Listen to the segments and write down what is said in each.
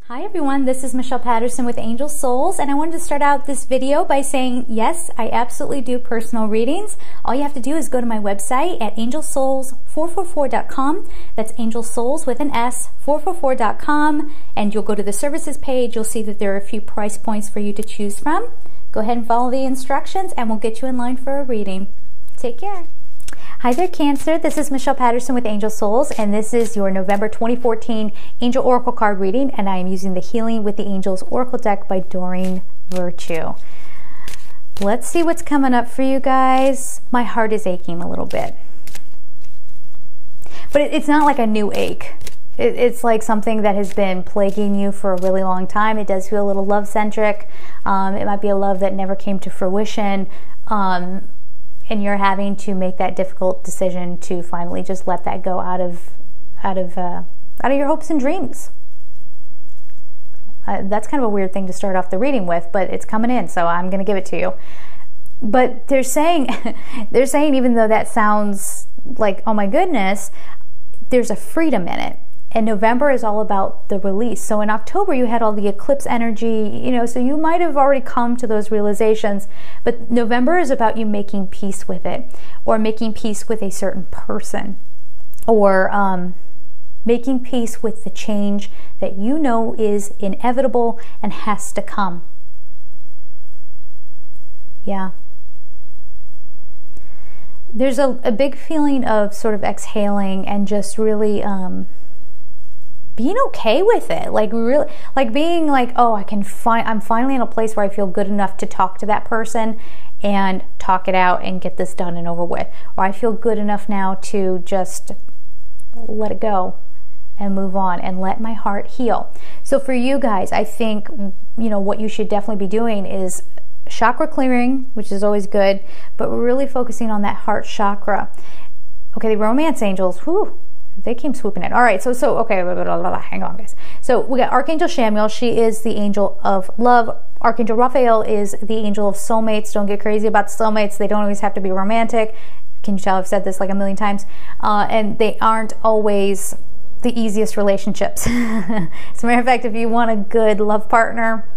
Hi everyone, this is Michelle Patterson with Angel Souls, and I wanted to start out this video by saying yes, I absolutely do personal readings. All you have to do is go to my website at angelsouls444.com. That's angelsouls with an S, 444.com, and you'll go to the services page. You'll see that there are a few price points for you to choose from. Go ahead and follow the instructions and we'll get you in line for a reading. Take care. Hi there, Cancer. This is Michelle Patterson with Angel Souls, and this is your November 2014 Angel Oracle card reading, and I am using the Healing with the Angels Oracle deck by Doreen Virtue. Let's see what's coming up for you guys. My heart is aching a little bit. But it's not like a new ache. It's like something that has been plaguing you for a really long time. It does feel a little love-centric. It might be a love that never came to fruition. And you're having to make that difficult decision to finally just let that go out of your hopes and dreams. That's kind of a weird thing to start off the reading with, but it's coming in, so I'm going to give it to you. But they're saying, even though that sounds like, oh my goodness, there's a freedom in it. And November is all about the release. So in October, you had all the eclipse energy, so you might have already come to those realizations. But November is about you making peace with it, or making peace with a certain person, or making peace with the change that you know is inevitable and has to come. Yeah. There's a big feeling of sort of exhaling and just really being okay with it, like really, like being like, oh, I'm finally in a place where I feel good enough to talk to that person and talk it out and get this done and over with, or I feel good enough now to just let it go and move on and let my heart heal. So for you guys, I think what you should definitely be doing is chakra clearing, which is always good, but we're really focusing on that heart chakra. Okay, the romance angels, whew, they came swooping in. All right, so okay, hang on, guys. So we got Archangel Chamuel. She is the angel of love. Archangel Raphael is the angel of soulmates. Don't get crazy about the soulmates. They don't always have to be romantic. Can you tell I've said this like a million times? And they aren't always the easiest relationships. As a matter of fact, if you want a good love partner,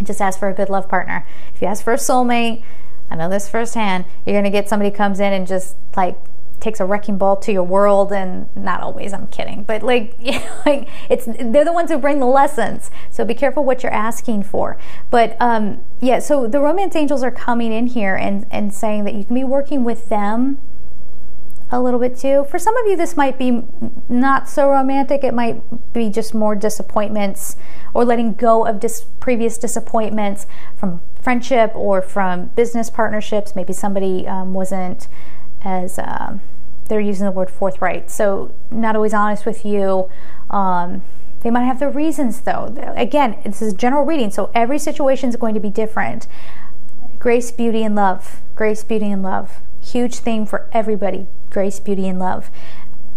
just ask for a good love partner. If you ask for a soulmate, I know this firsthand, you're going to get somebody who comes in and just like takes a wrecking ball to your world, and not always, I'm kidding, but they're the ones who bring the lessons, so be careful what you're asking for. But yeah, so the romance angels are coming in here and saying that you can be working with them a little bit too. For some of you, this might be not so romantic. It might be just more disappointments, or letting go of previous disappointments from friendship or from business partnerships. Maybe somebody wasn't as they're using the word forthright, so not always honest with you. They might have their reasons though. Again, this is a general reading, so every situation is going to be different. Grace, beauty, and love. Grace, beauty, and love. Huge theme for everybody. Grace, beauty, and love.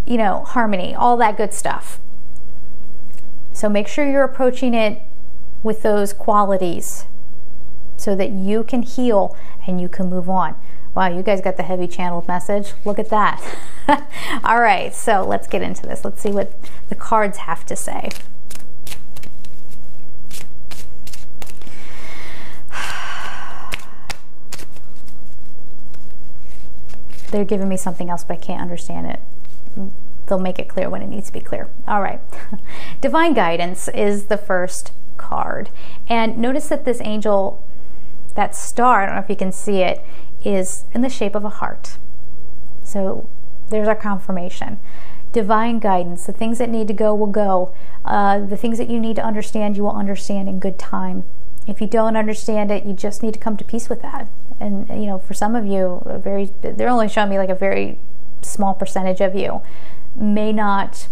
Harmony, all that good stuff. So make sure you're approaching it with those qualities so that you can heal and you can move on. Wow, you guys got the heavy channeled message. Look at that. All right, so let's get into this. Let's see what the cards have to say. They're giving me something else, but I can't understand it. They'll make it clear when it needs to be clear. All right. Divine Guidance is the first card. And notice that this angel, that star, I don't know if you can see it, is in the shape of a heart. So there's our confirmation. Divine guidance. The things that need to go will go. The things that you need to understand, you will understand in good time. If you don't understand it, you just need to come to peace with that. And for some of you, they're only showing me like a very small percentage of you may not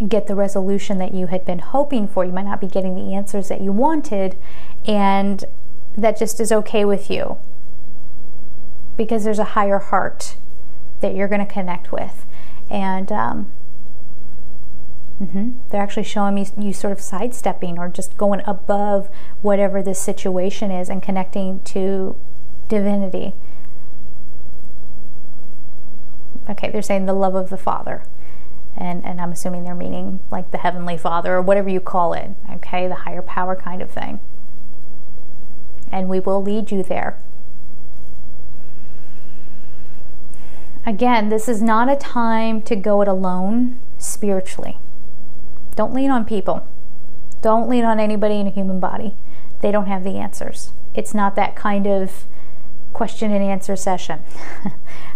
get the resolution that you had been hoping for. You might not be getting the answers that you wanted, and that just is okay with you, because there's a higher heart that you're going to connect with. And they're actually showing me you sort of sidestepping or just going above whatever this situation is and connecting to divinity. Okay, they're saying the love of the Father. And I'm assuming they're meaning like the Heavenly Father or whatever you call it, okay, the higher power kind of thing. And we will lead you there. Again, this is not a time to go it alone spiritually. Don't lean on people. Don't lean on anybody in a human body. They don't have the answers. It's not that kind of question and answer session.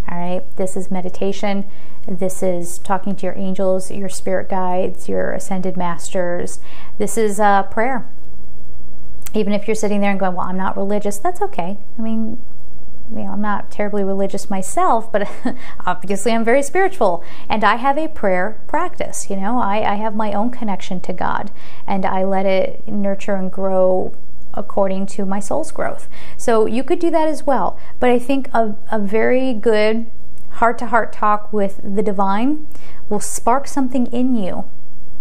All right, this is meditation. This is talking to your angels, your spirit guides, your ascended masters. This is prayer. Even if you're sitting there and going, well, I'm not religious, that's okay. I mean, I'm not terribly religious myself, but obviously I'm very spiritual. And I have a prayer practice. I have my own connection to God, and I let it nurture and grow according to my soul's growth. So you could do that as well. But I think a very good heart-to-heart talk with the divine will spark something in you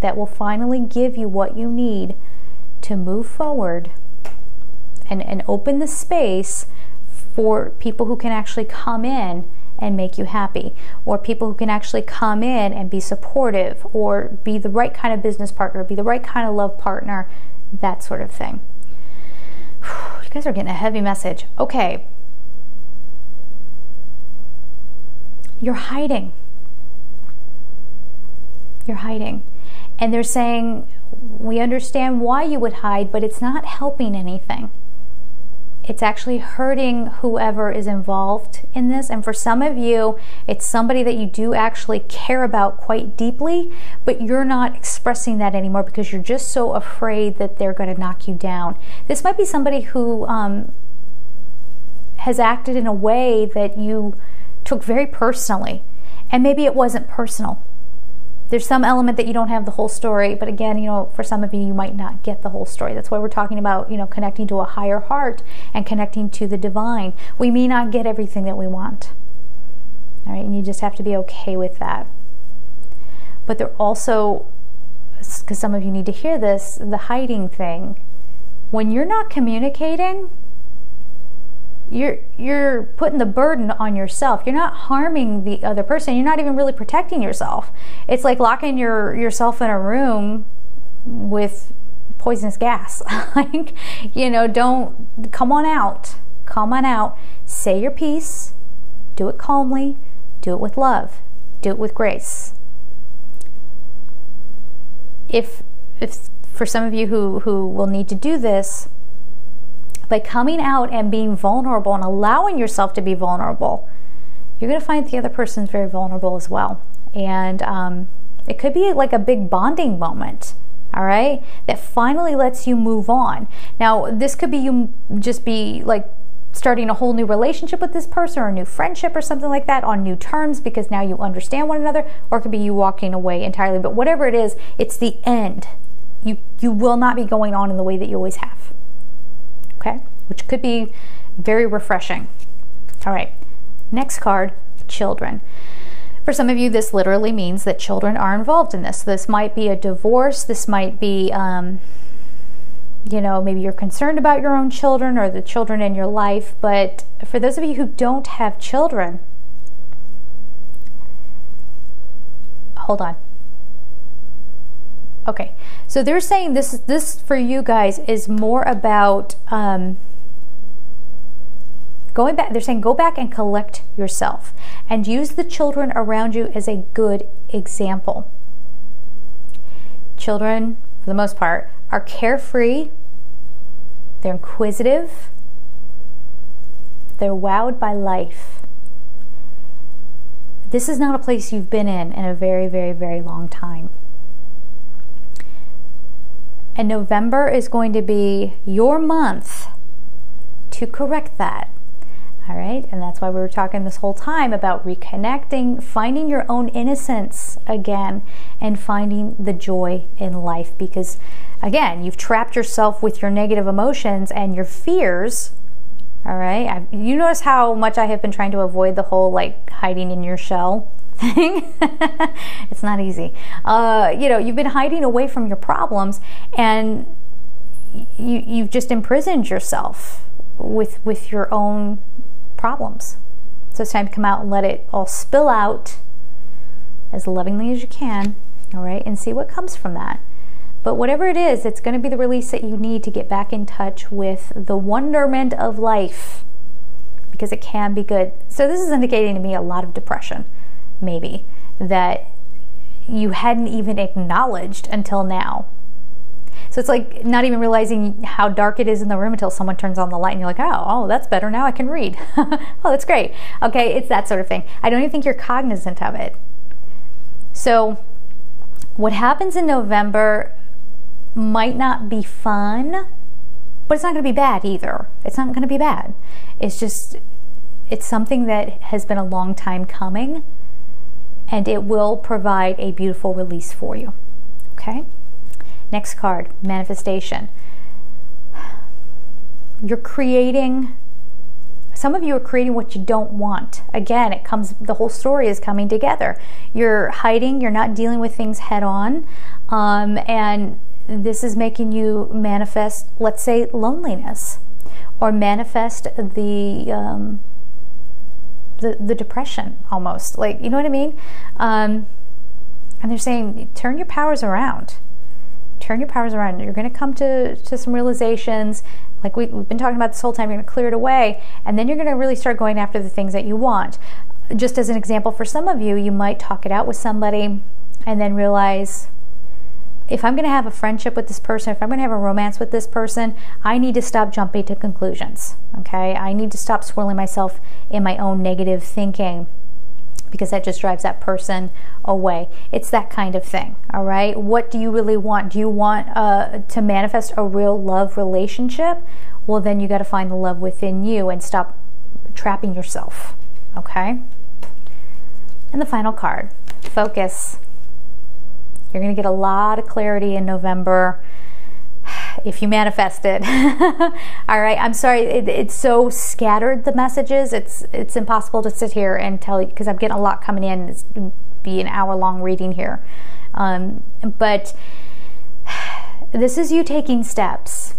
that will finally give you what you need to move forward and open the space for people who can actually come in and make you happy, or people who can actually come in and be supportive, or be the right kind of business partner, be the right kind of love partner, that sort of thing. You guys are getting a heavy message. Okay. You're hiding. You're hiding. And they're saying, we understand why you would hide, but it's not helping anything. It's actually hurting whoever is involved in this. And for some of you, it's somebody that you do actually care about quite deeply, but you're not expressing that anymore because you're just so afraid that they're going to knock you down. This might be somebody who has acted in a way that you took very personally, and maybe it wasn't personal. There's some element that you don't have the whole story, but again, for some of you, you might not get the whole story. That's why we're talking about, connecting to a higher heart and connecting to the divine. We may not get everything that we want. All right, and you just have to be okay with that. But they're also, because some of you need to hear this, the hiding thing. When you're not communicating, you're putting the burden on yourself. You're not harming the other person. You're not even really protecting yourself. It's like locking yourself in a room with poisonous gas. Like, don't, come on out. Come on out. Say your piece. Do it calmly. Do it with love. Do it with grace. If for some of you who will need to do this, by coming out and being vulnerable and allowing yourself to be vulnerable, you're going to find the other person's very vulnerable as well. And it could be like a big bonding moment, all right, that finally lets you move on. Now, this could be you just be like starting a whole new relationship with this person, or a new friendship or something like that on new terms because now you understand one another, or it could be you walking away entirely. But whatever it is, it's the end. You will not be going on in the way that you always have. Okay, which could be very refreshing. All right, next card, children. For some of you, this literally means that children are involved in this. So this might be a divorce. This might be, maybe you're concerned about your own children or the children in your life. But for those of you who don't have children, hold on. Okay, so they're saying this for you guys is more about going back. They're saying go back and collect yourself and use the children around you as a good example. Children, for the most part, are carefree. They're inquisitive. They're wowed by life. This is not a place you've been in a very, very, very long time. And November is going to be your month to correct that. All right? And that's why we were talking this whole time about reconnecting, finding your own innocence again, and finding the joy in life. Because, again, you've trapped yourself with your negative emotions and your fears. All right? You notice how much I have been trying to avoid the whole, hiding in your shell thing. It's not easy. You've been hiding away from your problems, and you've just imprisoned yourself with your own problems. So it's time to come out and let it all spill out as lovingly as you can, all right, and see what comes from that. But whatever it is, it's going to be the release that you need to get back in touch with the wonderment of life, because it can be good. So this is indicating to me a lot of depression, maybe, that you hadn't even acknowledged until now. So it's like not even realizing how dark it is in the room until someone turns on the light and you're like, oh, that's better, now I can read. Oh, that's great. Okay, it's that sort of thing. I don't even think you're cognizant of it. So what happens in November might not be fun, but it's not going to be bad either. It's not going to be bad. It's something that has been a long time coming, and it will provide a beautiful release for you. Okay? Next card, manifestation. You're creating, some of you are creating what you don't want. Again, the whole story is coming together. You're hiding, you're not dealing with things head on, and this is making you manifest, let's say, loneliness, or manifest the depression almost. Like, you know what I mean? And they're saying, turn your powers around. Turn your powers around. You're going to come to some realizations. Like we've been talking about this whole time. You're going to clear it away, and then you're going to really start going after the things that you want. Just as an example, for some of you, you might talk it out with somebody and then realize, if I'm going to have a friendship with this person, if I'm going to have a romance with this person, I need to stop jumping to conclusions, okay? I need to stop swirling myself in my own negative thinking, because that just drives that person away. It's that kind of thing, all right? What do you really want? Do you want to manifest a real love relationship? Well, then you got to find the love within you and stop trapping yourself, okay? And the final card, focus. You're going to get a lot of clarity in November if you manifest it. All right, I'm sorry, it's so scattered, the messages. It's impossible to sit here and tell you, because I'm getting a lot coming in. It's going to be an hour-long reading here. But this is you taking steps.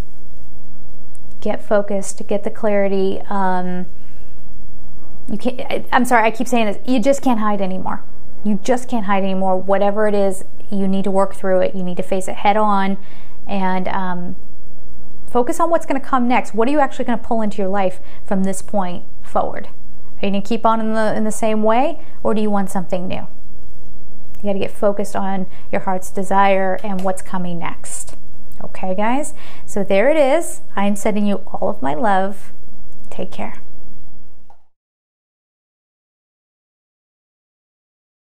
Get focused, get the clarity. You can't, I'm sorry, I keep saying this. You just can't hide anymore. You just can't hide anymore. Whatever it is, you need to work through it. You need to face it head on, and focus on what's going to come next. What are you actually going to pull into your life from this point forward? Are you going to keep on in the same way, or do you want something new? You got to get focused on your heart's desire and what's coming next. Okay, guys? So there it is. I'm sending you all of my love. Take care.